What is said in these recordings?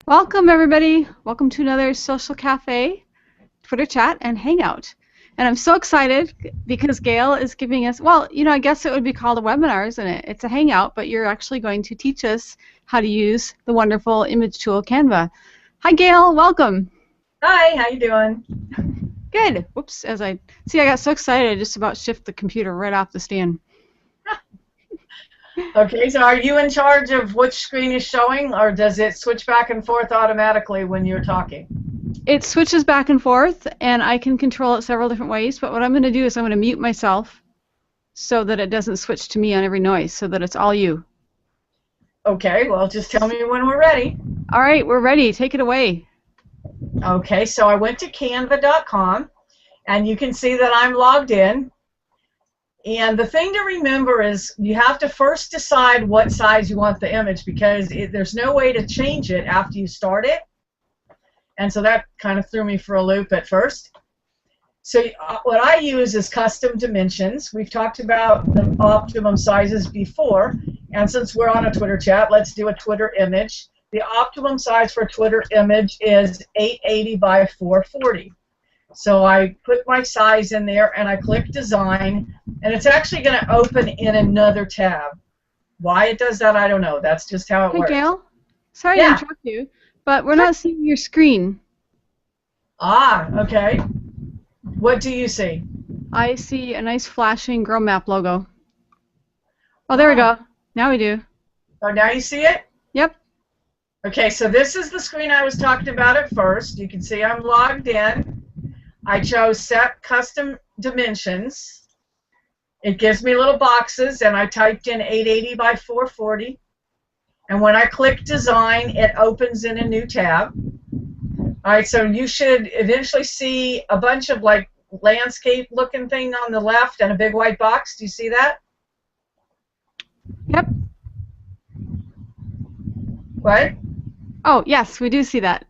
Welcome, everybody. Welcome to another Social Cafe, Twitter chat, and Hangout. And I'm so excited because Gail is giving us, well, I guess it would be called a webinar, isn't it? It's a Hangout, but you're actually going to teach us how to use the wonderful image tool, Canva. Hi, Gail. Welcome. Hi, how you doing? Good. Whoops. I got so excited I just about shift the computer right off the stand. Okay, so are you in charge of which screen is showing, or does it switch back and forth automatically when you're talking? It switches back and forth, and I can control it several different ways, but what I'm going to do is I'm going to mute myself so that it doesn't switch to me on every noise, so that it's all you. Okay, well, just tell me when we're ready. All right, we're ready. Take it away. Okay, so I went to canva.com, and you can see that I'm logged in. And the thing to remember is you have to first decide what size you want the image, because there's no way to change it after you start it. And so that kind of threw me for a loop at first. So what I use is custom dimensions. We've talked about the optimum sizes before, and since we're on a Twitter chat, let's do a Twitter image. The optimum size for a Twitter image is 880 by 440. So I put my size in there, and I click Design, and it's actually going to open in another tab. Why it does that, I don't know. That's just how it works. Hey, Gail. Sorry to interrupt you, but we're not seeing your screen. Ah, okay. What do you see? I see a nice flashing Grow Map logo. Oh, there we go. Now we do. Oh, now you see it? Yep. Okay, so this is the screen I was talking about at first. You can see I'm logged in. I chose Set Custom Dimensions. It gives me little boxes, and I typed in 880 by 440. And when I click Design, it opens in a new tab. All right, so you should eventually see a bunch of like landscape-looking thing on the left and a big white box. Do you see that? Yep. What? Oh, yes, we do see that.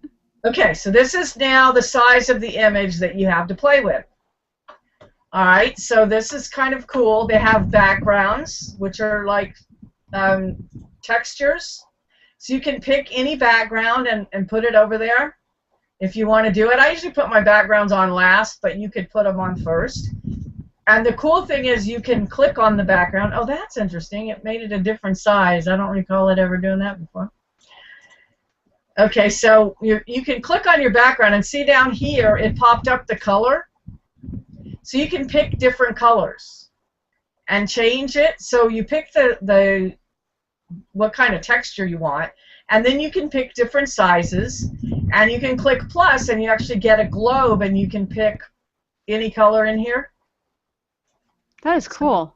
Okay, so this is now the size of the image that you have to play with. All right, so this is kind of cool. They have backgrounds, which are like textures. So you can pick any background and put it over there if you want to do it. I usually put my backgrounds on last, but you could put them on first. And the cool thing is you can click on the background. Oh, that's interesting. It made it a different size. I don't recall it ever doing that before. Okay, so you can click on your background and see down here it popped up the color. So you can pick different colors and change it. So you pick the what kind of texture you want, and then you can pick different sizes, and you can click plus and you actually get a globe, and you can pick any color in here. That is cool.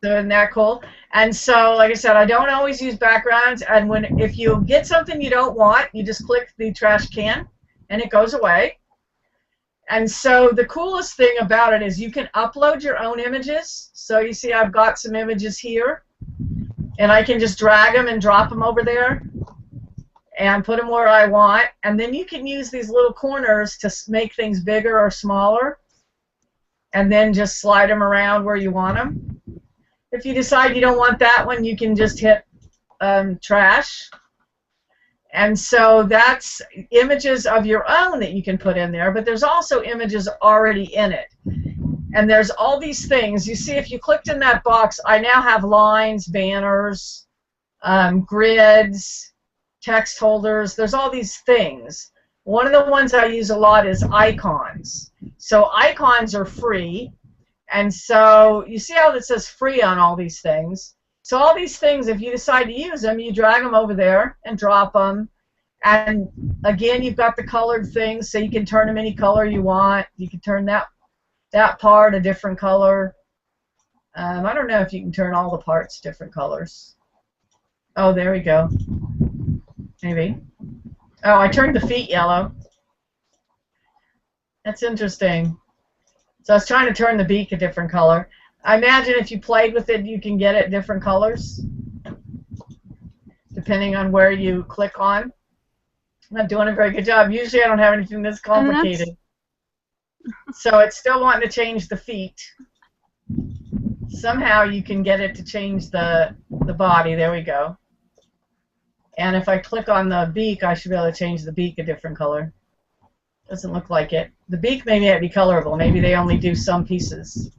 So isn't that cool? And so, like I said, I don't always use backgrounds, and if you get something you don't want, you just click the trash can, and it goes away. And so the coolest thing about it is you can upload your own images. So you see I've got some images here, and I can just drag them and drop them over there and put them where I want. And then you can use these little corners to make things bigger or smaller, and then just slide them around where you want them. If you decide you don't want that one, you can just hit trash. And so that's images of your own that you can put in there, but there's also images already in it. And there's all these things. You see, if you clicked in that box, I now have lines, banners, grids, text holders. There's all these things. One of the ones I use a lot is icons. So icons are free. And so you see how it says free on all these things. So all these things, if you decide to use them, you drag them over there and drop them. And again, you've got the colored things, so you can turn them any color you want. You can turn that part a different color. I don't know if you can turn all the parts different colors. Oh, there we go. Maybe. Oh, I turned the feet yellow. That's interesting. So I was trying to turn the beak a different color. I imagine if you played with it, you can get it different colors, depending on where you click on. I'm not doing a very good job. Usually I don't have anything this complicated. So it's still wanting to change the feet. Somehow you can get it to change the body. There we go. And if I click on the beak, I should be able to change the beak a different color. Doesn't look like it. The beak may not be colorable. Maybe they only do some pieces.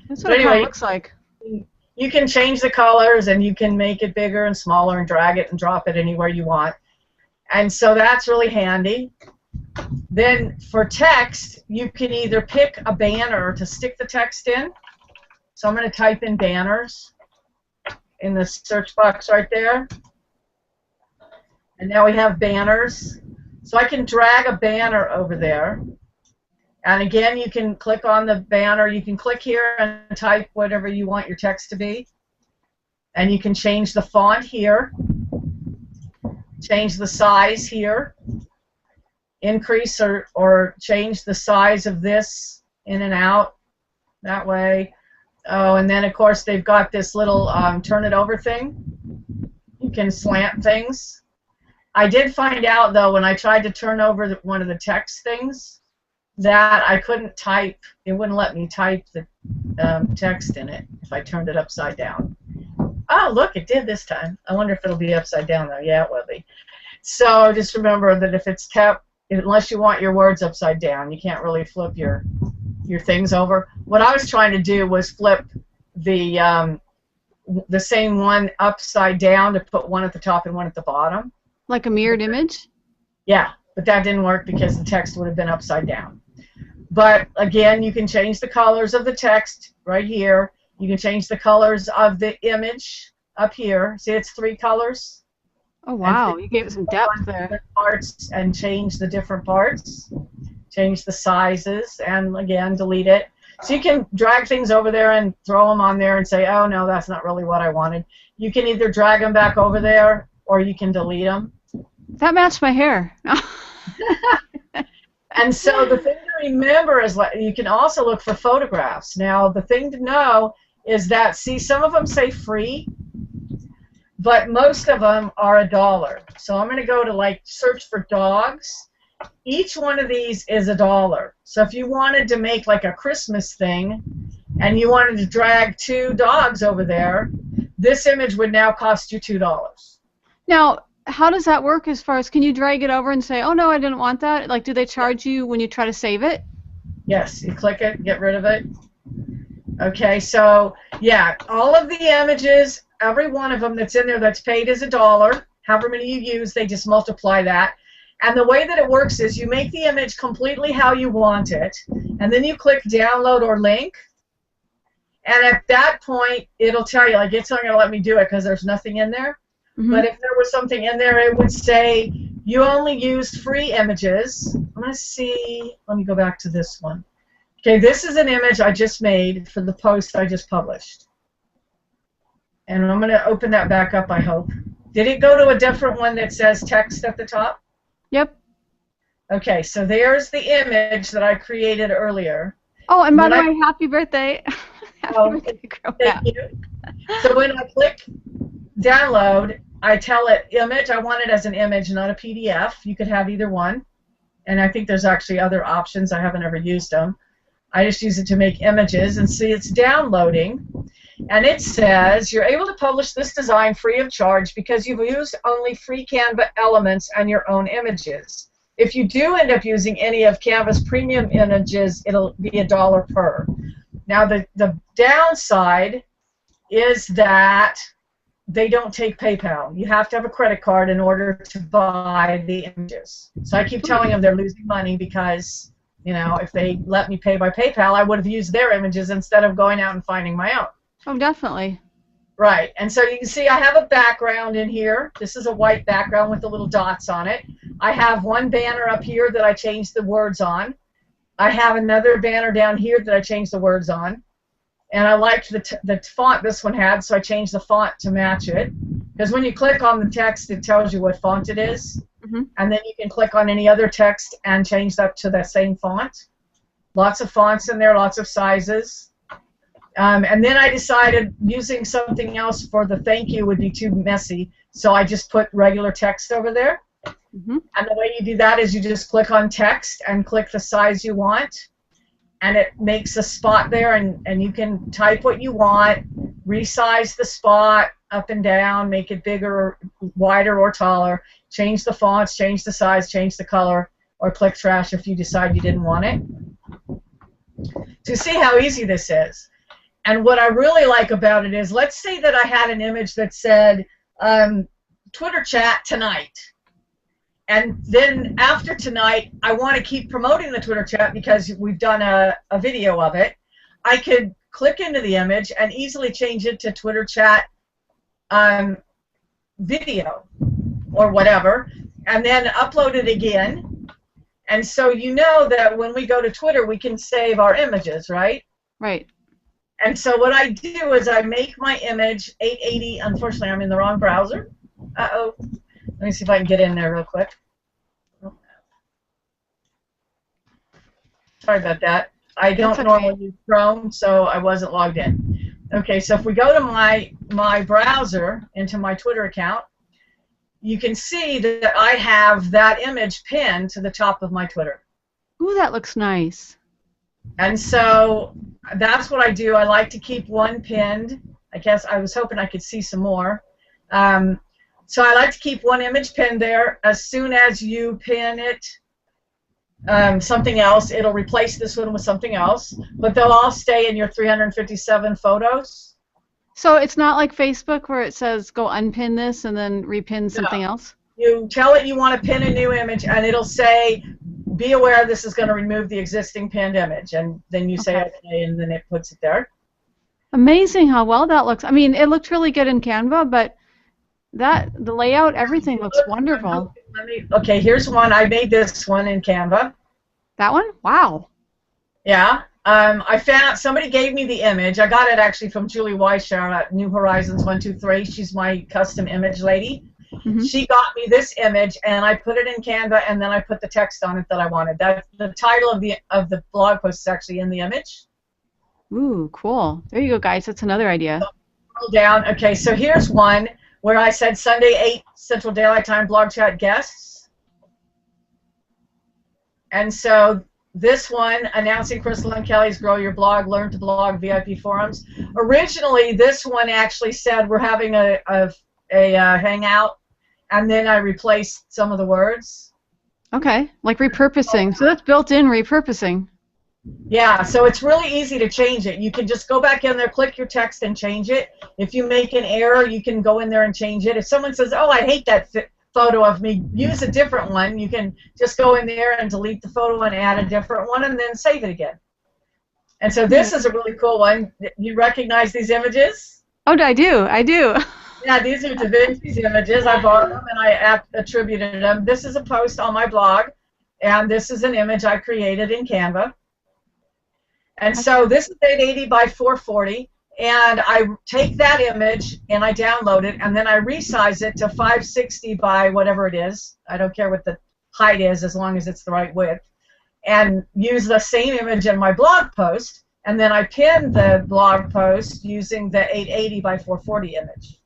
That's But what it kind anyway, of looks like. you can change the colors, and you can make it bigger and smaller and drag it and drop it anywhere you want. And so that's really handy. Then for text, you can either pick a banner to stick the text in. So I'm going to type in banners in the search box right there. And now we have banners. So I can drag a banner over there. And again, you can click on the banner. You can click here and type whatever you want your text to be. And you can change the font here. Change the size here. Increase or change the size of this in and out that way. Oh, and then of course they've got this little turn it over thing. You can slant things. I did find out though when I tried to turn over one of the text things that I couldn't type. It wouldn't let me type the text in it if I turned it upside down. Oh, look, it did this time. I wonder if it'll be upside down though. Yeah, it will be. So just remember that if it's tapped, unless you want your words upside down, you can't really flip your things over. What I was trying to do was flip the same one upside down to put one at the top and one at the bottom. Like a mirrored image? Yeah, but that didn't work because the text would have been upside down. But again, you can change the colors of the text right here. You can change the colors of the image up here. See, it's 3 colors. Oh, wow. You gave it some depth there. Parts and change the different parts. Change the sizes, and again, delete it. So you can drag things over there and throw them on there and say, oh, no, that's not really what I wanted. You can either drag them back over there, or you can delete them. That matched my hair. And so the thing to remember is you can also look for photographs. Now, the thing to know is that, see, some of them say free, but most of them are $1. So I'm going to go to, like, search for dogs. Each one of these is $1. So if you wanted to make, like, a Christmas thing and you wanted to drag 2 dogs over there, this image would now cost you $2. Now, how does that work as far as, can you drag it over and say, oh, no, I didn't want that? Like, do they charge you when you try to save it? Yes, you click it, get rid of it. Okay, so, yeah, all of the images, every one of them that's in there that's paid is $1. However many you use, they just multiply that. And the way that it works is you make the image completely how you want it, and then you click download or link, and at that point, it'll tell you, like, it's not going to let me do it because there's nothing in there. Mm-hmm. But if there was something in there, it would say you only used free images. I'm going to see, let me go back to this one. Okay, this is an image I just made for the post I just published. And I'm going to open that back up, I hope. Did it go to a different one that says text at the top? Yep. Okay, so there's the image that I created earlier. Oh, and by the way, happy birthday. Happy birthday, girl. Thank you. So when I click download, I tell it image. I want it as an image, not a PDF. You could have either one. And I think there's actually other options. I haven't ever used them. I just use it to make images, and see it's downloading. And it says, you're able to publish this design free of charge because you've used only free Canva elements and your own images. If you do end up using any of Canva's premium images, it'll be $1 per. Now, the downside is that they don't take PayPal. You have to have a credit card in order to buy the images. So I keep telling them they're losing money because, you know, if they let me pay by PayPal, I would have used their images instead of going out and finding my own. Oh, definitely. Right, and so you can see I have a background in here. This is a white background with the little dots on it. I have one banner up here that I changed the words on. I have another banner down here that I changed the words on. And I liked the font this one had, so I changed the font to match it. Because when you click on the text, it tells you what font it is. Mm-hmm. And then you can click on any other text and change that to the same font. Lots of fonts in there, lots of sizes. And then I decided using something else for the thank you would be too messy, so I just put regular text over there. Mm-hmm. And the way you do that is you just click on text and click the size you want, and it makes a spot there, and you can type what you want, resize the spot, up and down, make it bigger, wider, or taller, change the fonts, change the size, change the color, or click trash if you decide you didn't want it. To see how easy this is. And what I really like about it is, let's say that I had an image that said, Twitter chat tonight. And then after tonight, I want to keep promoting the Twitter chat because we've done a video of it. I could click into the image and easily change it to Twitter chat video or whatever, and then upload it again. And so you know that when we go to Twitter, we can save our images, right? Right. And so what I do is I make my image 880. Unfortunately, I'm in the wrong browser. Uh-oh. Let me see if I can get in there real quick. Sorry about that. I don't normally use Chrome, so I wasn't logged in. Okay, so if we go to my browser, into my Twitter account, you can see that I have that image pinned to the top of my Twitter. Ooh, that looks nice. And so that's what I do. I like to keep one pinned. I guess I was hoping I could see some more. So I like to keep one image pinned there. As soon as you pin it, something else, it'll replace this one with something else, but they'll all stay in your 357 photos. So it's not like Facebook where it says go unpin this and then repin something else? You tell it you want to pin a new image, and it'll say, be aware this is going to remove the existing pinned image, and then you say okay, and then it puts it there. Amazing how well that looks. I mean, it looked really good in Canva, but the layout, everything looks wonderful. Okay, here's one. I made this one in Canva. That one? Wow. Yeah. I found somebody gave me the image. I got it actually from Julie Weischer at New Horizons 123. She's my custom image lady. Mm-hmm. She got me this image, and I put it in Canva, and then I put the text on it that I wanted. That the title of the blog post is actually in the image. Ooh, cool. There you go, guys. That's another idea. Scroll down. Okay, so here's one where I said Sunday 8 Central Daylight Time blog chat guests. And so this one, announcing Crystal and Kelly's Grow Your Blog, Learn to Blog VIP forums. Originally, this one actually said we're having a hangout, and then I replaced some of the words. Okay, like repurposing. So that's built-in repurposing. Yeah, so it's really easy to change it. You can just go back in there, click your text, and change it. If you make an error, you can go in there and change it. If someone says, oh, I hate that photo of me, use a different one, you can just go in there and delete the photo and add a different one and then save it again. And so this is a really cool one. You recognize these images? Oh, I do. I do. Yeah, these are Da Vinci's images. I bought them and I attributed them. This is a post on my blog, and this is an image I created in Canva. And so this is 880 by 440, and I take that image and I download it, and then I resize it to 560 by whatever it is. I don't care what the height is as long as it's the right width, and use the same image in my blog post, and then I pin the blog post using the 880 by 440 image.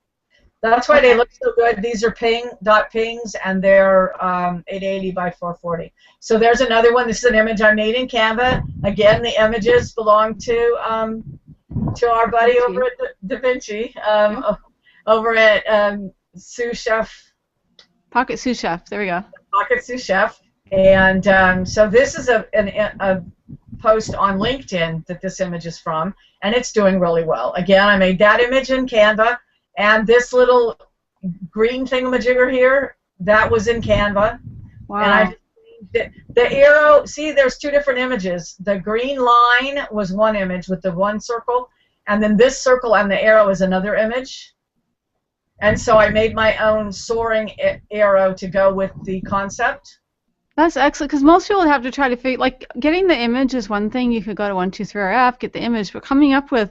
That's why they look so good. These are pings, and they're 880 by 440. So there's another one. This is an image I made in Canva. Again, the images belong to our buddy over at Da Vinci, over at Sous Chef. Pocket Sous Chef. There we go. Pocket Sous Chef. And so this is a post on LinkedIn that this image is from, and it's doing really well. Again, I made that image in Canva. And this little green thingamajigger here, that was in Canva. Wow. And I the arrow, see, there's two different images. The green line was one image with the one circle, and then this circle and the arrow is another image. And so I made my own soaring arrow to go with the concept. That's excellent, because most people would have to try to figure, like, getting the image is one thing. You could go to 123RF, get the image, but coming up with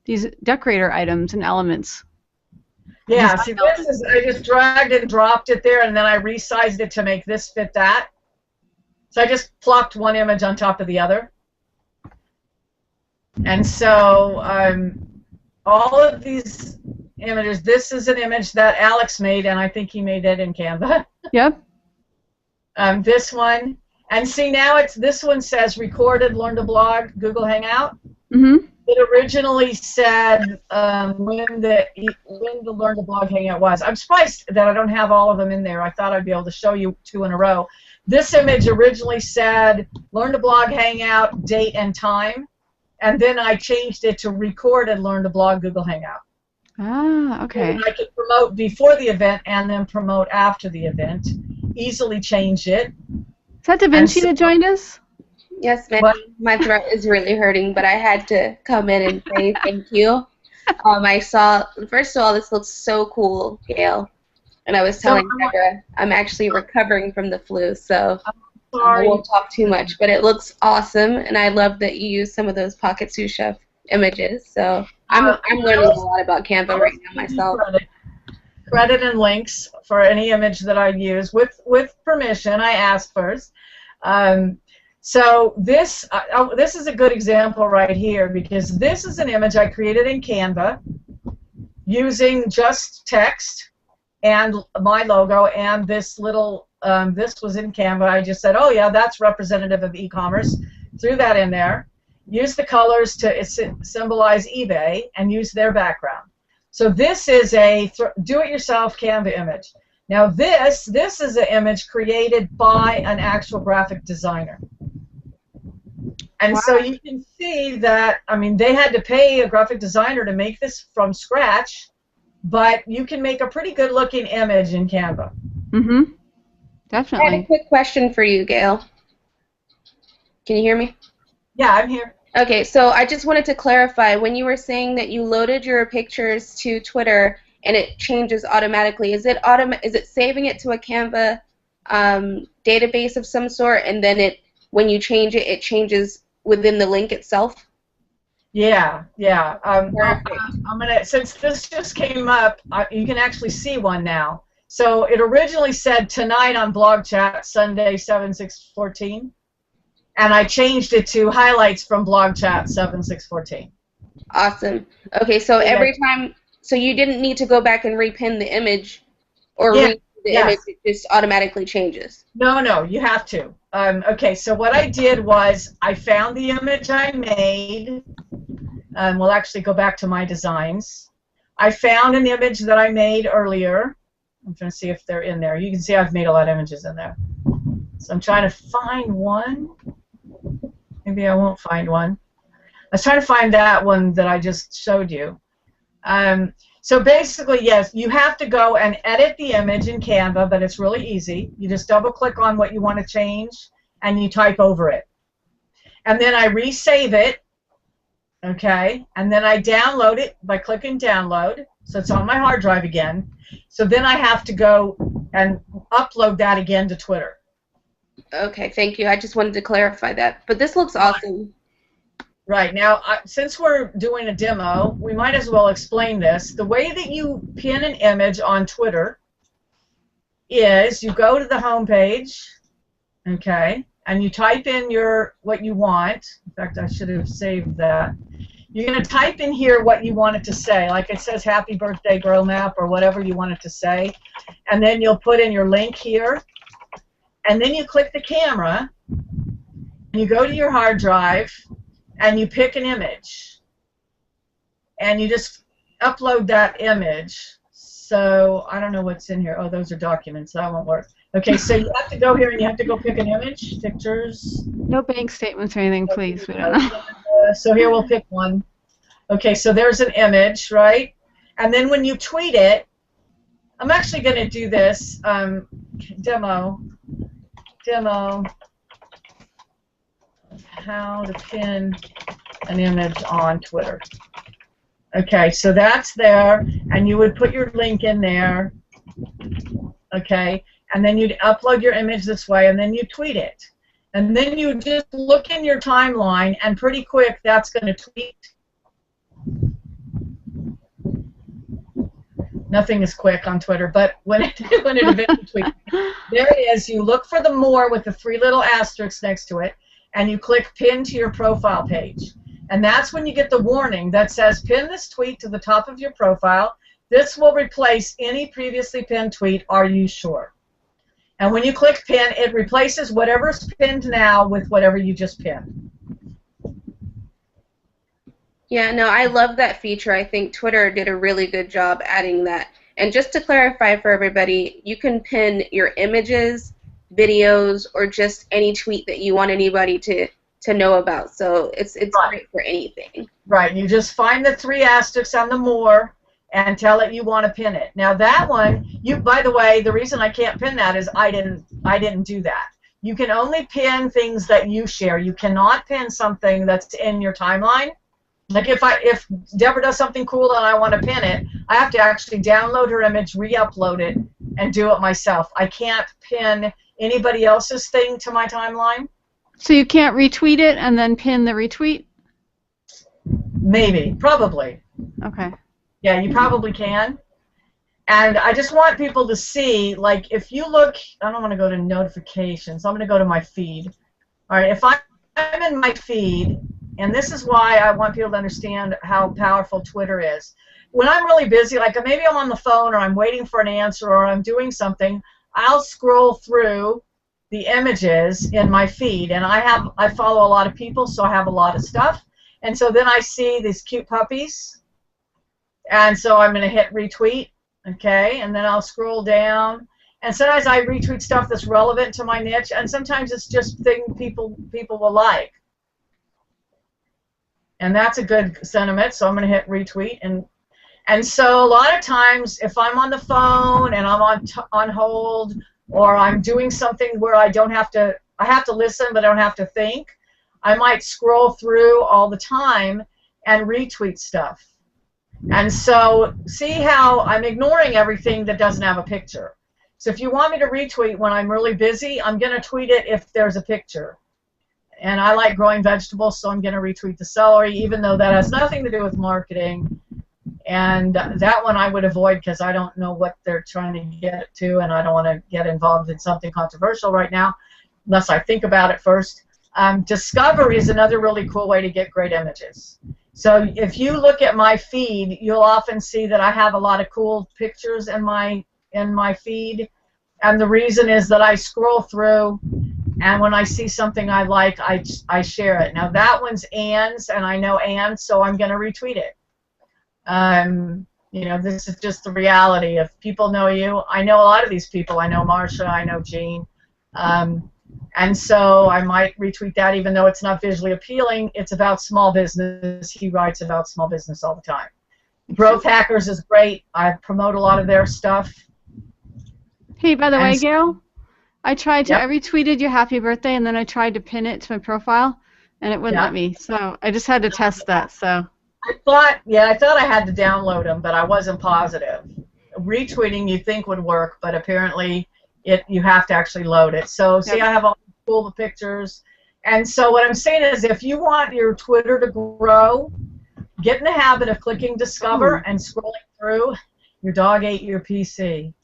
these decorator items and elements. Yeah, see, this is, I just dragged it and dropped it there, and then I resized it to make this fit that. So I just plopped one image on top of the other. And so all of these images, this is an image that Alex made, and I think he made it in Canva. Yep. This one. And see, now it's this one says recorded, learn to blog, Google Hangout. Mm-hmm. It originally said when the Learn to Blog Hangout was. I'm surprised that I don't have all of them in there. I thought I'd be able to show you 2 in a row. This image originally said Learn to Blog Hangout, date and time, and then I changed it to record and Learn to Blog Google Hangout. Ah, okay. And I could promote before the event and then promote after the event. Easily change it. Is that Da Vinci that joined us? Yes, my throat is really hurting, but I had to come in and say thank you. I saw, first of all, this looks so cool, Gail. And I was telling Deborah, I'm actually recovering from the flu, so I won't talk too much. But it looks awesome, and I love that you use some of those Pocket Sous Chef images. So I'm learning a lot about Canva right now myself. Credit and links for any image that I use with permission. I ask first. So this is a good example right here, because this is an image I created in Canva using just text and my logo and this little, this was in Canva. I just said, oh yeah, that's representative of e-commerce. Threw that in there. Use the colors to symbolize eBay and use their background. So this is a do-it-yourself Canva image. Now this is an image created by an actual graphic designer. And so you can see that, I mean, they had to pay a graphic designer to make this from scratch, but you can make a pretty good-looking image in Canva. Mm-hmm. Definitely. I had a quick question for you, Gail. Can you hear me? Yeah, I'm here. Okay, so I just wanted to clarify, when you were saying that you loaded your pictures to Twitter and it changes automatically, is it saving it to a Canva database of some sort, and then when you change it, it changes within the link itself? Yeah. I'm gonna, since this just came up, you can actually see one now. So it originally said tonight on Blog Chat, Sunday 7/6/14, and I changed it to highlights from Blog Chat 7/6/14. Awesome. Okay, so every time, so you didn't need to go back and repin the image or read the image, it just automatically changes. No, you have to. Okay, so what I did was I found the image I made. We'll actually go back to my designs. I found an image that I made earlier. I'm trying to see if they're in there. You can see I've made a lot of images in there. So I'm trying to find one. Maybe I won't find one. I was trying to find that one that I just showed you. So basically, yes, you have to go and edit the image in Canva, but it's really easy. You just double-click on what you want to change, and you type over it. And then I resave it, okay? And then I download it by clicking download, so it's on my hard drive again. So then I have to go and upload that again to Twitter. Okay, thank you. I just wanted to clarify that. But this looks awesome. Right. Now, since we're doing a demo, we might as well explain this. The way that you pin an image on Twitter is you go to the home page, okay, and you type in what you want. In fact, I should have saved that. You're going to type in here what you want it to say, like it says Happy Birthday Grow Map or whatever you want it to say, and then you'll put in your link here, and then you click the camera, and you go to your hard drive, and you pick an image, and you just upload that image. So I don't know what's in here. Oh, those are documents. That won't work. Okay, so you have to go here and you have to go pick an image, pictures. No bank statements or anything, please. We don't know. So here we'll pick one. Okay, so there's an image, right? And then when you tweet it, I'm actually going to do this demo. How to pin an image on Twitter. Okay, so that's there, and you would put your link in there, okay, and then you'd upload your image this way, and then you tweet it. And then you just look in your timeline, and pretty quick that's going to tweet. Nothing is quick on Twitter, but when it eventually tweets, there it is. You look for the more with the 3 little asterisks next to it, and you click pin to your profile page. And that's when you get the warning that says pin this tweet to the top of your profile. This will replace any previously pinned tweet. Are you sure? And when you click pin, it replaces whatever's pinned now with whatever you just pinned. Yeah, no, I love that feature. I think Twitter did a really good job adding that. And just to clarify for everybody, you can pin your images, videos, or just any tweet that you want anybody to know about. So it's Right. great for anything. Right. You just find the 3 asterisks on the more and tell it you want to pin it. Now that one, by the way, the reason I can't pin that is I didn't do that. You can only pin things that you share. You cannot pin something that's in your timeline. Like if Deborah does something cool and I want to pin it, I have to actually download her image, re-upload it, and do it myself. I can't pin anybody else's thing to my timeline. So you can't retweet it and then pin the retweet? Maybe, probably. Okay. Yeah, you probably can. And I just want people to see, like, if you look, I don't want to go to notifications. I'm going to go to my feed. All right, if I'm in my feed, and this is why I want people to understand how powerful Twitter is. When I'm really busy, like maybe I'm on the phone or I'm waiting for an answer or I'm doing something, I'll scroll through the images in my feed, and I follow a lot of people, so I have a lot of stuff. And so then I see these cute puppies, and so I'm going to hit retweet, okay, and then I'll scroll down. And sometimes I retweet stuff that's relevant to my niche, and sometimes it's just things people will like. And that's a good sentiment, so I'm going to hit retweet. And so a lot of times, if I'm on the phone and I'm on hold, or I'm doing something where I have to listen but I don't have to think, I might scroll through all the time and retweet stuff. And so see how I'm ignoring everything that doesn't have a picture. So if you want me to retweet when I'm really busy, I'm going to tweet it if there's a picture. And I like growing vegetables, so I'm going to retweet the celery, even though that has nothing to do with marketing. And that one I would avoid because I don't know what they're trying to get to, and I don't want to get involved in something controversial right now unless I think about it first. Discover is another really cool way to get great images. So if you look at my feed, you'll often see that I have a lot of cool pictures in my feed, and the reason is that I scroll through, and when I see something I like, I share it. Now that one's Ann's, and I know Ann, so I'm going to retweet it. You know, this is just the reality. If people know you, I know a lot of these people. I know Marsha, I know Jean, and so I might retweet that even though it's not visually appealing. It's about small business. He writes about small business all the time. Growth Hackers is great. I promote a lot of their stuff. Hey, by the way, Gail, I tried to, Yep. I retweeted your happy birthday, and then I tried to pin it to my profile, and it wouldn't Yeah. let me. So I just had to test that. So I thought I had to download them, but I wasn't positive. Retweeting you'd think would work, but apparently you have to actually load it. So see, Yep. I have all the cool pictures. And so what I'm saying is, if you want your Twitter to grow, get in the habit of clicking Discover and scrolling through. Your dog ate your PC.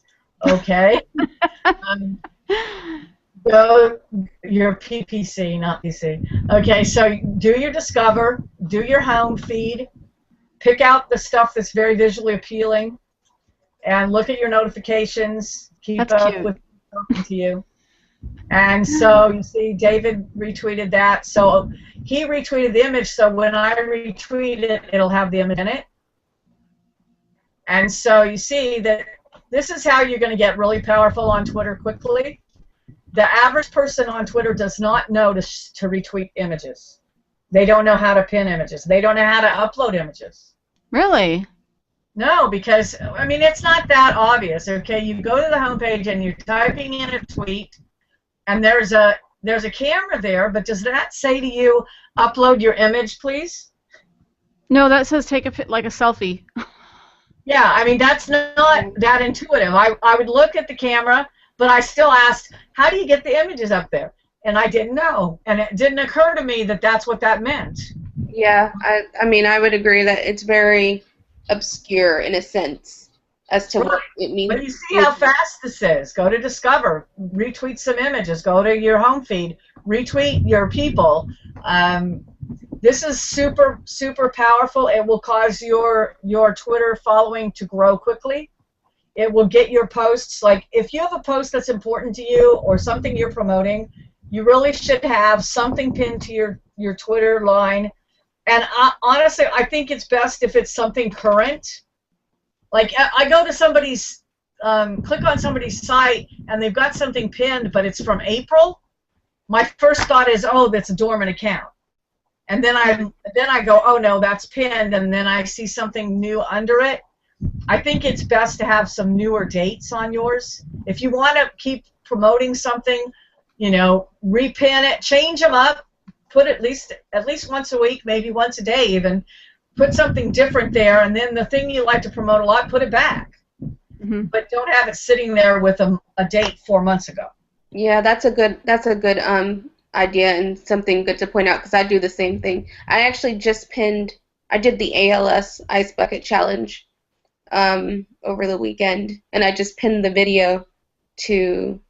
Okay? Go your PPC, not PC. Okay, so do your Discover, do your home feed, pick out the stuff that's very visually appealing, and look at your notifications. Keep That's up cute. with talking to you. And so you see David retweeted that. So he retweeted the image, so when I retweet it, it'll have the image in it. And so you see that this is how you're going to get really powerful on Twitter quickly. The average person on Twitter does not know to retweet images. They don't know how to pin images. They don't know how to upload images. really, No, because, I mean, it's not that obvious, okay? You go to the homepage and you're typing in a tweet, and there's a camera there, but does that say to you, upload your image, please? no, that says take like a selfie. Yeah, I mean, that's not that intuitive. I would look at the camera, but I still asked, how do you get the images up there? And I didn't know, and it didn't occur to me that that's what that meant. Yeah, I mean, I would agree that it's very obscure in a sense as to what it means. But you see how fast this is. Go to Discover, retweet some images, go to your home feed, retweet your people. This is super, super powerful. It will cause your Twitter following to grow quickly. It will get your posts, like if you have a post that's important to you or something you're promoting, you really should have something pinned to your Twitter line And honestly, I think it's best if it's something current. Like I go to somebody's, click on somebody's site, and they've got something pinned, but it's from April. My first thought is, oh, that's a dormant account. And then I go, oh no, that's pinned, and then I see something new under it. I think it's best to have some newer dates on yours. If you want to keep promoting something, you know, repin it, change them up, put at least once a week, maybe once a day even, put something different there, and then the thing you like to promote a lot, put it back. Mm-hmm. But don't have it sitting there with a date 4 months ago. Yeah, that's a good idea and something good to point out, because I do the same thing. I actually just pinned, I did the ALS Ice Bucket Challenge over the weekend, and I just pinned the video to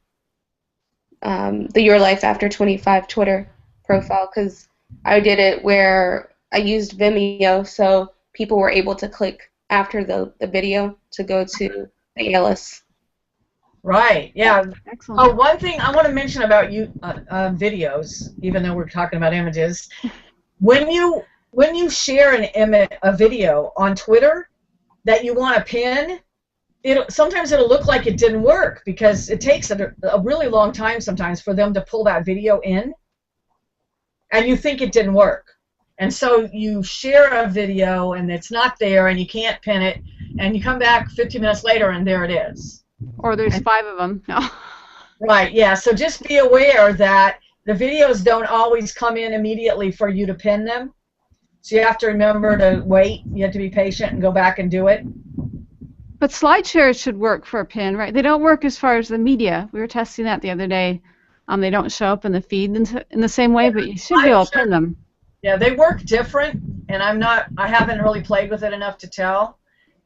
the Your Life After 25 Twitter profile, because I did it where I used Vimeo, so people were able to click after the video to go to the ALS. Right, yeah. Excellent. Oh, one thing I want to mention about you videos, even though we're talking about images, when you share a video on Twitter that you want to pin, sometimes it'll look like it didn't work, because it takes a really long time sometimes for them to pull that video in, and you think it didn't work. And so you share a video and it's not there and you can't pin it, and you come back 15 minutes later and there it is. Or there's 5 of them. No. Right, yeah. So just be aware that the videos don't always come in immediately for you to pin them. So you have to remember to wait. You have to be patient and go back and do it. But slide shares should work for a pin, right? They don't work as far as the media. We were testing that the other day. They don't show up in the feed in the same way, but you should be able to pin them. Yeah, they work different, and I haven't really played with it enough to tell.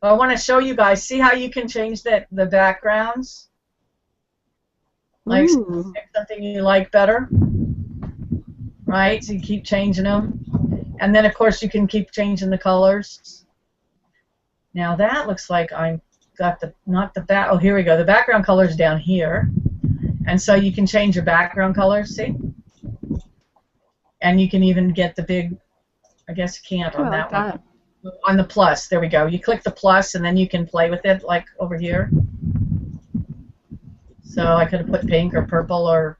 But I want to show you guys, see how you can change the backgrounds? Like something you like better, right? So you keep changing them. And then, of course, you can keep changing the colors. Now that looks like I got oh, here we go. The background color's down here. And so you can change your background colors, see? And you can even get the big, I guess you can't on that one. On the plus, there we go. You click the plus and then you can play with it, like over here. So I could have put pink or purple or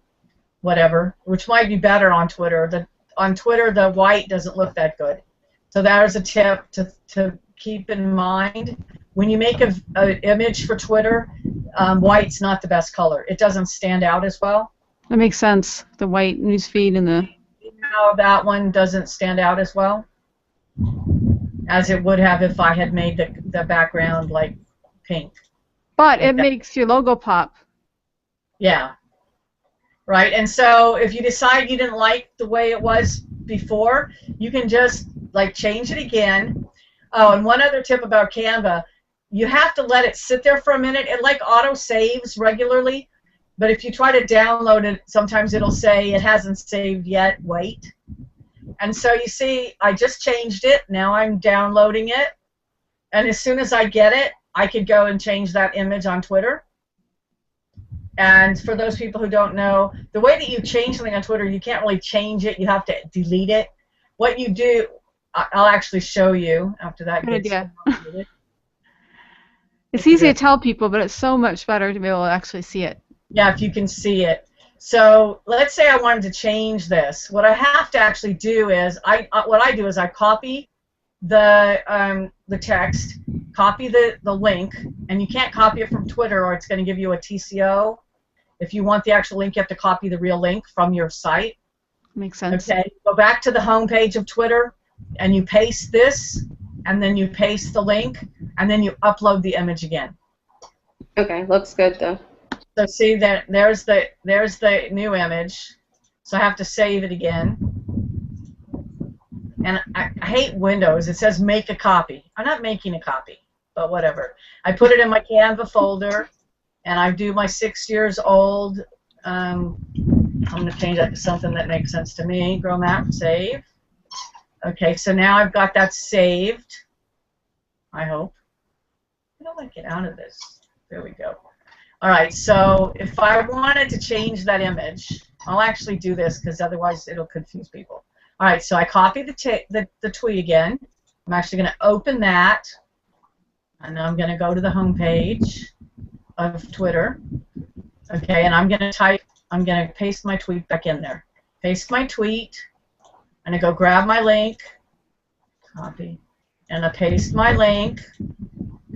whatever, which might be better on Twitter. On Twitter, the white doesn't look that good. So there's a tip to keep in mind. When you make an image for Twitter, white's not the best color. It doesn't stand out as well. That makes sense. The white newsfeed and the... No, that one doesn't stand out as well as it would have if I had made the background like pink. But it makes your logo pop. Yeah. Right, and so if you decide you didn't like the way it was before, you can just like change it again. Oh, and one other tip about Canva, you have to let it sit there for a minute. It like auto saves regularly, but if you try to download it, sometimes it'll say it hasn't saved yet, wait. And so you see, I just changed it, now I'm downloading it, and as soon as I get it, I could go and change that image on Twitter. And for those people who don't know, the way that you change something on Twitter, you can't really change it. You have to delete it. What you do, I'll actually show you after that. Good idea. It's easy to tell people, but it's so much better to be able to actually see it. Yeah, if you can see it. So let's say I wanted to change this. What I have to actually do is, I copy the text, copy the link, and you can't copy it from Twitter or it's going to give you a TCO. If you want the actual link, you have to copy the real link from your site. Makes sense. Okay, go back to the home page of Twitter, and you paste this, and then you paste the link, and then you upload the image again. Okay, looks good though. So see that there's the new image. So I have to save it again. And I hate Windows. It says make a copy. I'm not making a copy, but whatever. I put it in my Canva folder, and I do my 6 years old. I'm going to change that to something that makes sense to me. Grow map, save. Okay, so now I've got that saved. I hope. How do I get out of this? There we go. All right, so if I wanted to change that image, I'll actually do this because otherwise it'll confuse people. All right, so I copy the tweet again. I'm actually going to open that, and I'm going to go to the home page of Twitter. Okay, and I'm going to paste my tweet back in there. Paste my tweet. I'm going to go grab my link, copy, and I paste my link,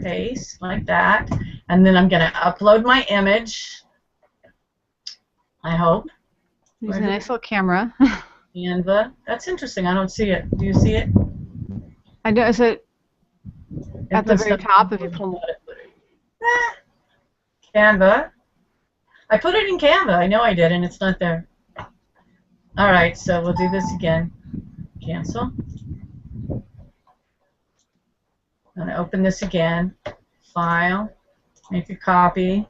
paste like that, and then I'm going to upload my image. I hope. There's a nice little camera. Canva. That's interesting. I don't see it. Do you see it? I know. Is it at the very top if you pull it? Canva. I put it in Canva. I know I did, and it's not there. All right, so we'll do this again. Cancel. I'm going to open this again. File. Make a copy.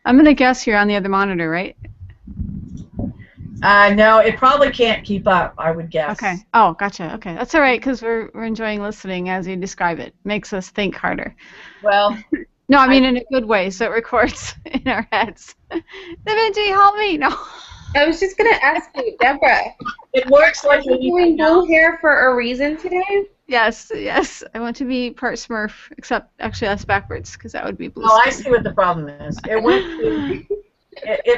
I'm going to guess you're on the other monitor, right? No, it probably can't keep up, I would guess. Okay. Oh, gotcha. Okay. That's all right, because we're enjoying listening as you describe it. Makes us think harder. Well... No, I mean in a good way, so it records in our heads. Divinity, help me! No. I was just going to ask you, Deborah. It works like you're doing blue hair for a reason today? Yes, yes. I want to be part Smurf, except actually that's backwards, because that would be blue. Oh, I see what the problem is. It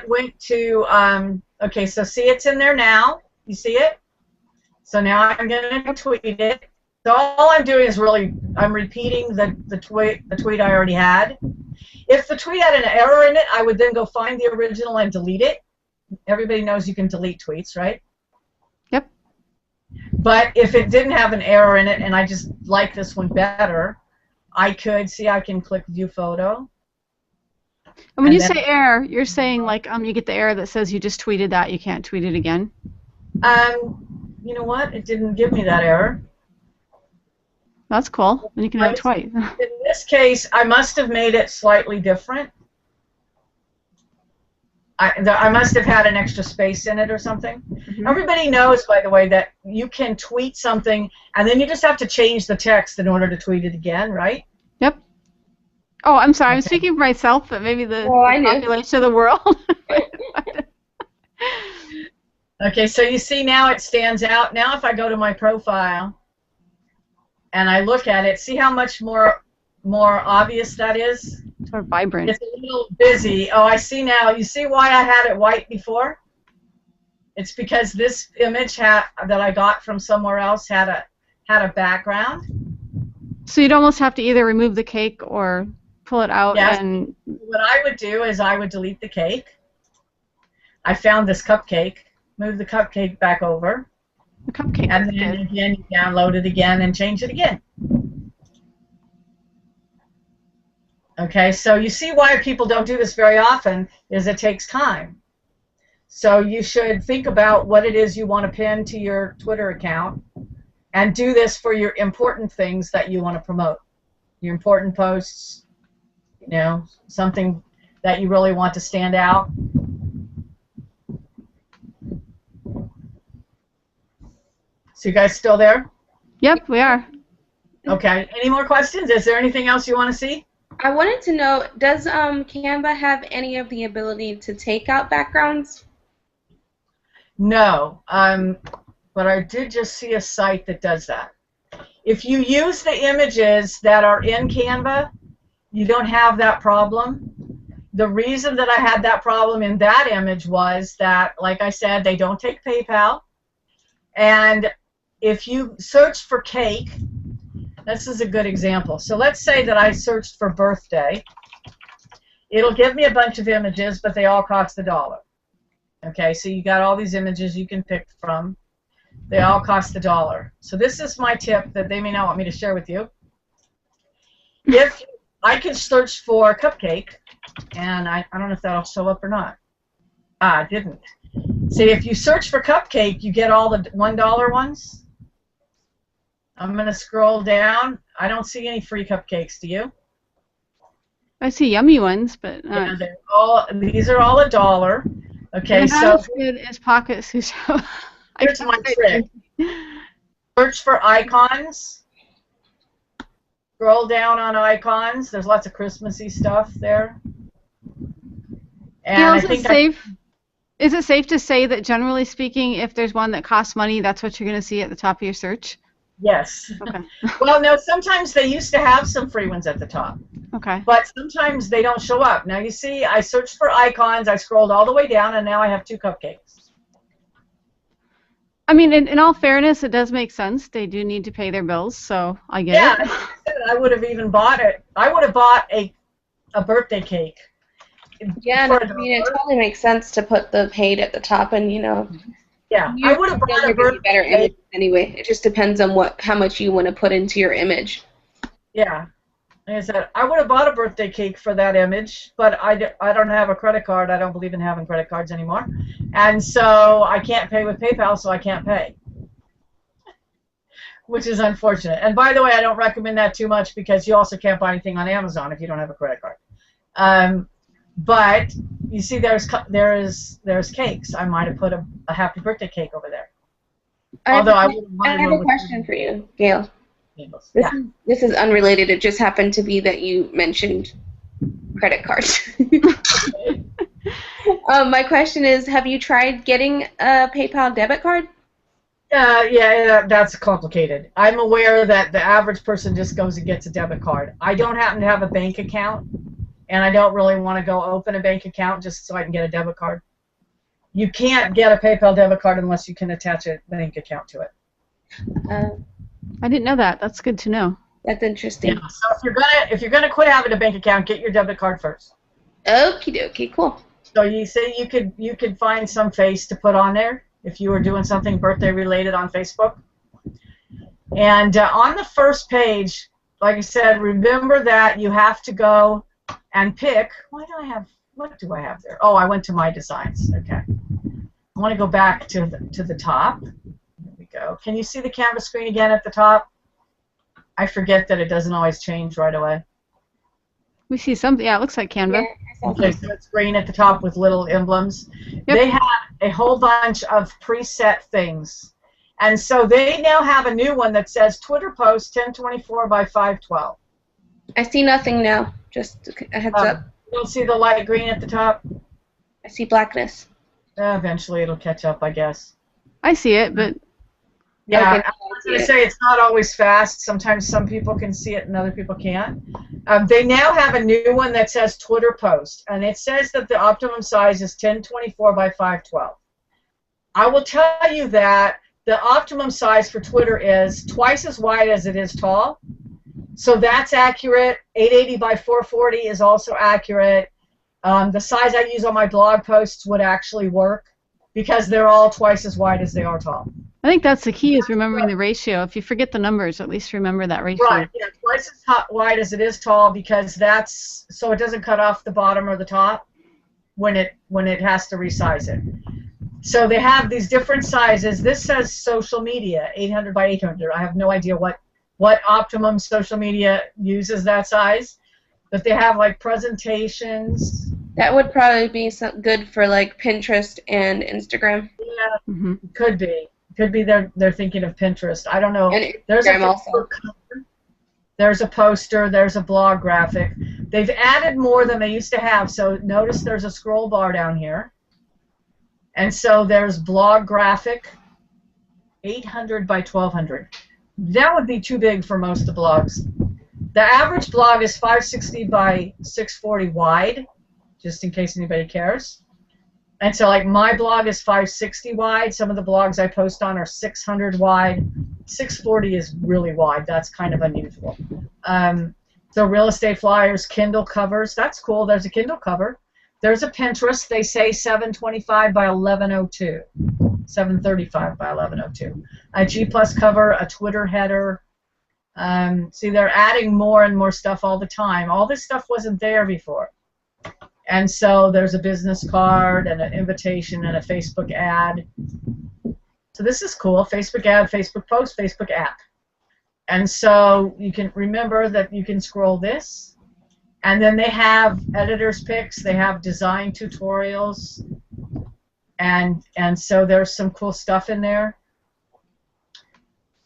went to, okay, so see it's in there now. You see it? So now I'm going to tweet it. So all I'm doing is I'm repeating the tweet I already had. If the tweet had an error in it, I would then go find the original and delete it. Everybody knows you can delete tweets, right? Yep. But if it didn't have an error in it and I just like this one better, I can click View Photo. And when you say error, you're saying like you get the error that says you just tweeted that, you can't tweet it again? You know what? It didn't give me that error. That's cool. And you can have it twice. In this case, I must have made it slightly different. I must have had an extra space in it or something. Mm-hmm. Everybody knows, by the way, that you can tweet something and then you just have to change the text in order to tweet it again, right? Yep. Oh, I'm sorry. I'm speaking for myself, but maybe the population of the world. Okay, so you see now it stands out. Now if I go to my profile and I look at it, see how much more obvious that is? It's more vibrant. It's a little busy. Oh, I see now. You see why I had it white before? It's because this image that I got from somewhere else had a background. So you'd almost have to either remove the cake or pull it out. Yes. And what I would do is I would delete the cake. I found this cupcake. Move the cupcake back over. The cupcake. And then again, you download it again and change it again. Okay, so you see why people don't do this very often is it takes time. So you should think about what it is you want to pin to your Twitter account and do this for your important things that you want to promote. Your important posts, you know, something that you really want to stand out. So you guys still there? Yep, we are. Okay. Any more questions? Is there anything else you want to see? I wanted to know, does Canva have any of the ability to take out backgrounds? No, but I did just see a site that does that. If you use the images that are in Canva, you don't have that problem. The reason that I had that problem in that image was that, like I said, they don't take PayPal. And if you search for cake, this is a good example. So let's say that I searched for birthday. It'll give me a bunch of images, but they all cost $1. Okay, so you got all these images you can pick from. They all cost $1. So this is my tip that they may not want me to share with you. If I can search for cupcake, and I don't know if that'll show up or not. Ah, it didn't. See, if you search for cupcake, you get all the $1 ones. I'm going to scroll down. I don't see any free cupcakes. Do you? I see yummy ones, but yeah, these are all $1. Okay, so not as good as Pocket Sushi. Here's my trick. Search for icons. Scroll down on icons. There's lots of Christmassy stuff there. And Is Is it safe to say that generally speaking, if there's one that costs money, that's what you're going to see at the top of your search? Yes. Okay. Well, no, sometimes they used to have some free ones at the top. Okay. But sometimes they don't show up. Now, you see, I searched for icons, I scrolled all the way down, and now I have 2 cupcakes. I mean, in all fairness, it does make sense. They do need to pay their bills, so I get Yeah, it. I would have even bought it. I would have bought a birthday cake. Yeah, for I mean, it totally makes sense to put the paid at the top, and Yeah, I would have bought a you're gonna get better birthday images cake. anyway. It just depends on how much you want to put into your image. Yeah. Like I said, I would have bought a birthday cake for that image, but I don't have a credit card. I don't believe in having credit cards anymore. And so I can't pay with PayPal, so I can't pay, which is unfortunate. And by the way, I don't recommend that too much because you also can't buy anything on Amazon if you don't have a credit card. But you see, there's cakes. I might have put a happy birthday cake over there. Although I would I have a question for you, Gail. Yeah. This is unrelated. It just happened to be that you mentioned credit cards. My question is, have you tried getting a PayPal debit card? Yeah, that's complicated. I'm aware that the average person just goes and gets a debit card. I don't happen to have a bank account, and I don't really want to go open a bank account just so I can get a debit card. You can't get a PayPal debit card unless you can attach a bank account to it. I didn't know that. That's good to know. That's interesting. Yeah. So if you're gonna quit having a bank account, get your debit card first. Okie dokie, cool. So you say you could find some face to put on there if you were doing something birthday related on Facebook. And on the first page, like I said, remember that you have to go and pick. What do I have there? Oh, I went to my designs. Okay. I want to go back to the top. There we go. Can you see the canvas screen again at the top? I forget that it doesn't always change right away. We see something. Yeah, it looks like Canva. Yeah, Okay, so it's green at the top with little emblems. Yep. They have a whole bunch of preset things. And so they now have a new one that says Twitter post 1024 by 512. I see nothing now. Just a heads up. You don't see the light green at the top? I see blackness. Eventually it'll catch up, I guess. I see it, but Yeah, Okay, I was going to say it's not always fast. Sometimes some people can see it and other people can't. They now have a new one that says Twitter post, and it says that the optimum size is 1024 by 512. I will tell you that the optimum size for Twitter is twice as wide as it is tall. So that's accurate. 880 by 440 is also accurate. The size I use on my blog posts would actually work because they're all twice as wide as they are tall. I think that's the key is remembering the ratio. If you forget the numbers, at least remember that ratio. Right, yeah, twice as wide as it is tall because that's so it doesn't cut off the bottom or the top when it has to resize it. So they have these different sizes. This says social media, 800 by 800. I have no idea what optimum social media uses that size, but they have like presentations. That would probably be good for like Pinterest and Instagram. Yeah, could be. Could be they're thinking of Pinterest. I don't know. And There's a Instagram also. cover, there's a poster, there's a blog graphic. They've added more than they used to have. So notice there's a scroll bar down here. And so there's blog graphic, 800 by 1200. That would be too big for most of the blogs. The average blog is 560 by 640 wide, just in case anybody cares. And so, like, my blog is 560 wide. Some of the blogs I post on are 600 wide. 640 is really wide. That's kind of unusual. So real estate flyers, Kindle covers. That's cool. There's a Kindle cover. There's a Pinterest. They say 725 by 1102. 735 by 1102. A G+ cover, a Twitter header. See, they're adding more and more stuff all the time. All this stuff wasn't there before. And so there's a business card and an invitation and a Facebook ad. So this is cool. Facebook ad, Facebook post, Facebook app. And so you can remember that you can scroll this. And then they have editor's picks. They have design tutorials. And so there's some cool stuff in there.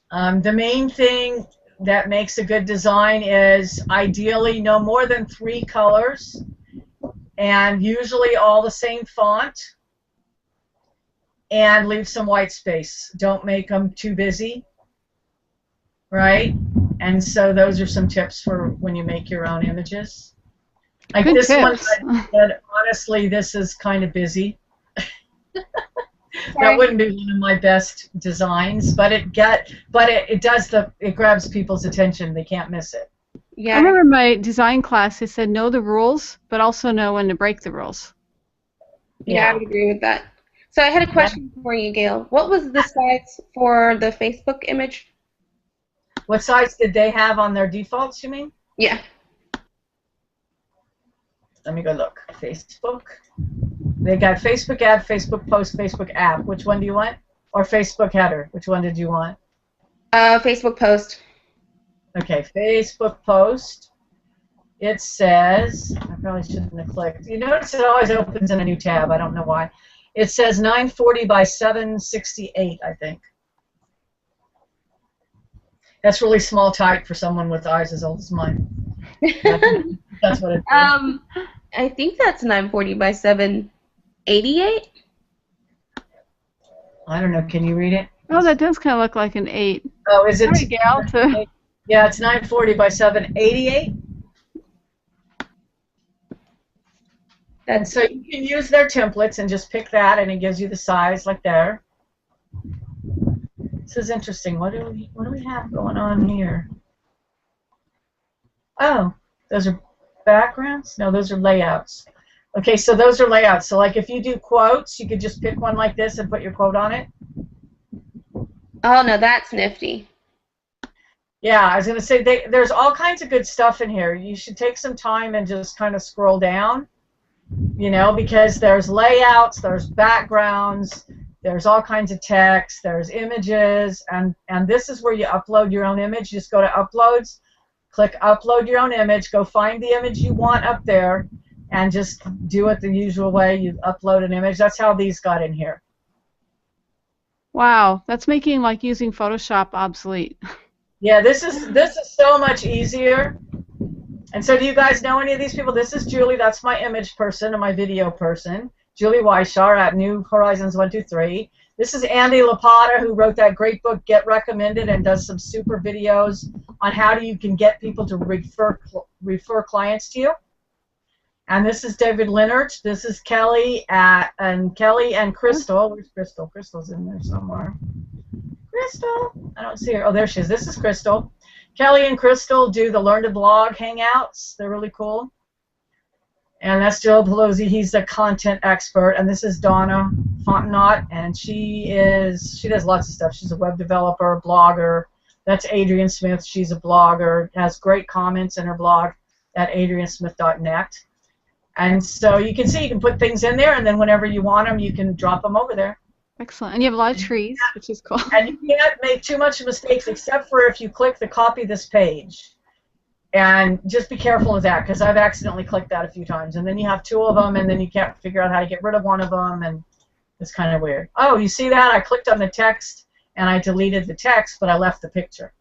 The main thing that makes a good design is ideally no more than 3 colors. And usually all the same font. and leave some white space. Don't make them too busy, right? And so those are some tips for when you make your own images. Like Good this tips. one, I said, honestly, this is kind of busy. That wouldn't be one of my best designs, but it grabs people's attention. They can't miss it. Yeah. I remember my design class, they said know the rules, but also know when to break the rules. Yeah, I would agree with that. So I had a question for you, Gail. What was the size for the Facebook image? What size did they have on their defaults, you mean? Yeah. Let me go look. Facebook. They got Facebook ad, Facebook post, Facebook app. Which one do you want? Or Facebook header? Which one did you want? Facebook post. Okay, Facebook post. It says, I probably shouldn't have clicked. You notice it always opens in a new tab. I don't know why. It says 940 by 768, I think. That's really small type for someone with eyes as old as mine. That's what it is. I think that's 940 by 788. I don't know. Can you read it? Oh, that does kind of look like an 8. Oh, is it? Sorry, Gail. Yeah, it's 940 by 788. And so you can use their templates and just pick that, and it gives you the size like there. This is interesting. What do we have going on here? Oh, those are backgrounds? No, those are layouts. Okay, so those are layouts. So like if you do quotes, you could just pick one like this and put your quote on it. Oh, no, that's nifty. Yeah, I was going to say there's all kinds of good stuff in here. You should take some time and just kind of scroll down, you know, because there's layouts, there's backgrounds, there's all kinds of text, there's images, and this is where you upload your own image. You just go to Uploads, click Upload Your Own Image, go find the image you want up there, and just do it the usual way. You upload an image. That's how these got in here. Wow, that's making like using Photoshop obsolete. Yeah, this is so much easier. And so do you guys know any of these people? This is Julie. That's my image person and my video person. Julie Weishar at New Horizons 123. This is Andy Lapata, who wrote that great book, Get Recommended, and does some super videos on how you can get people to refer clients to you. And this is David Leonard. This is Kelly and Crystal. Where's Crystal? Crystal's in there somewhere. Crystal! I don't see her. Oh, there she is. This is Crystal. Kelly and Crystal do the Learn to Blog Hangouts. They're really cool. And that's Joe Pelosi. He's a content expert. And this is Donna Fontenot, and she does lots of stuff. She's a web developer, blogger. That's Adrienne Smith. She's a blogger. Has great comments in her blog at adriansmith.net. And so you can see you can put things in there, and then whenever you want them, you can drop them over there. Excellent. And you have a lot of trees, which is cool. And you can't make too much mistakes except for if you click the copy this page. And just be careful of that, because I've accidentally clicked that a few times. And then you have two of them, and then you can't figure out how to get rid of one of them, and it's kind of weird. Oh, you see that? I clicked on the text, and I deleted the text, but I left the picture.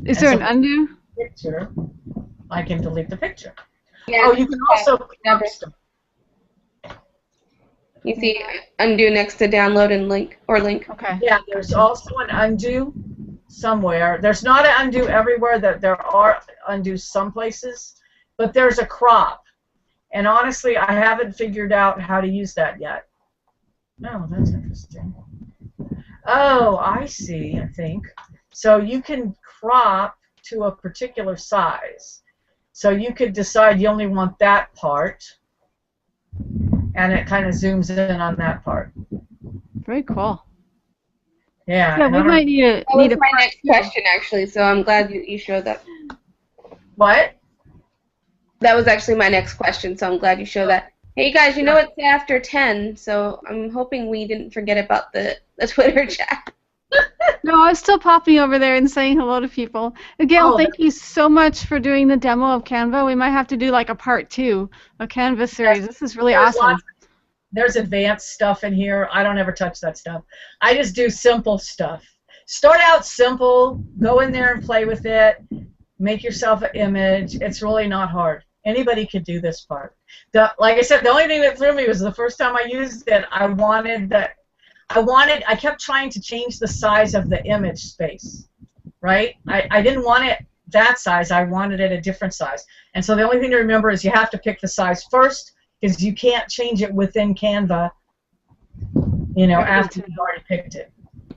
Is there an undo? Picture, I can delete the picture. Yeah, Oh, you can also stuff. You see undo next to download and link. Okay. Yeah, there's also an undo somewhere. There's not an undo everywhere. That there are undo some places, but there's a crop. And honestly, I haven't figured out how to use that yet. Oh, that's interesting. Oh, I see, I think. So you can crop to a particular size. So you could decide you only want that part, and it kind of zooms in on that part. Very cool. Yeah. Yeah, we might need a. That was my next question, actually, so I'm glad you showed that. What? That was actually my next question, so I'm glad you showed that. Hey, guys, you know it's after 10, so I'm hoping we didn't forget about the Twitter chat. No, I was still popping over there and saying hello to people. Gail, thank you so much for doing the demo of Canva. We might have to do like a part 2 of Canva series. This is really awesome. There's advanced stuff in here. I don't ever touch that stuff. I just do simple stuff. Start out simple. Go in there and play with it. Make yourself an image. It's really not hard. Anybody could do this part. Like I said, the only thing that threw me was the first time I used it, I kept trying to change the size of the image space, right? I didn't want it that size. I wanted it a different size. And so the only thing to remember is you have to pick the size first, because you can't change it within Canva, after you've already picked it.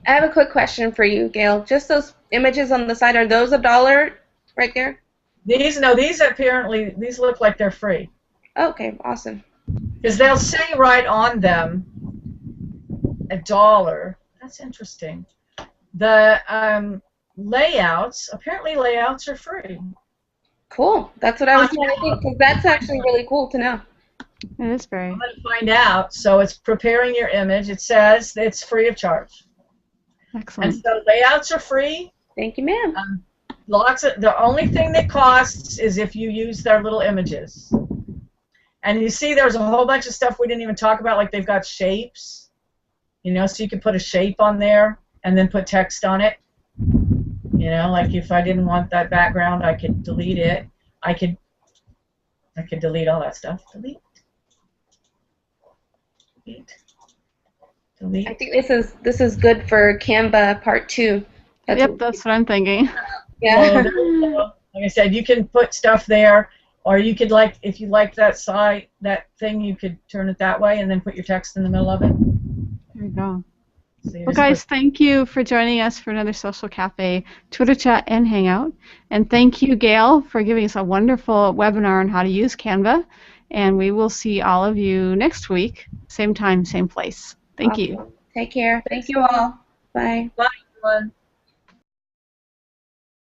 I have a quick question for you, Gail. Just those images on the side, are those $1 right there? These look like they're free. Okay, awesome. Because they'll say right on them $1. That's interesting. The apparently layouts are free. Cool. That's what I was trying to think, because that's actually really cool to know. It is very. I'm going to find out. So it's preparing your image. It says it's free of charge. Excellent. And so layouts are free. Thank you, ma'am. The only thing that costs is if you use their little images. And you see there's a whole bunch of stuff we didn't even talk about, like they've got shapes, so you can put a shape on there and then put text on it. Like if I didn't want that background, I could delete it. I could delete all that stuff. Delete. I think this is good for Canva Part 2. That's what I'm thinking. Yeah. So, like I said, you can put stuff there, or you could if you like that thing, you could turn it that way and then put your text in the middle of it. There you go. So Well, guys, thank you for joining us for another Social Cafe Twitter chat and Hangout. And thank you, Gail, for giving us a wonderful webinar on how to use Canva. And we will see all of you next week, same time, same place. Thank you. Take care. Thank you all. Bye. Bye, everyone.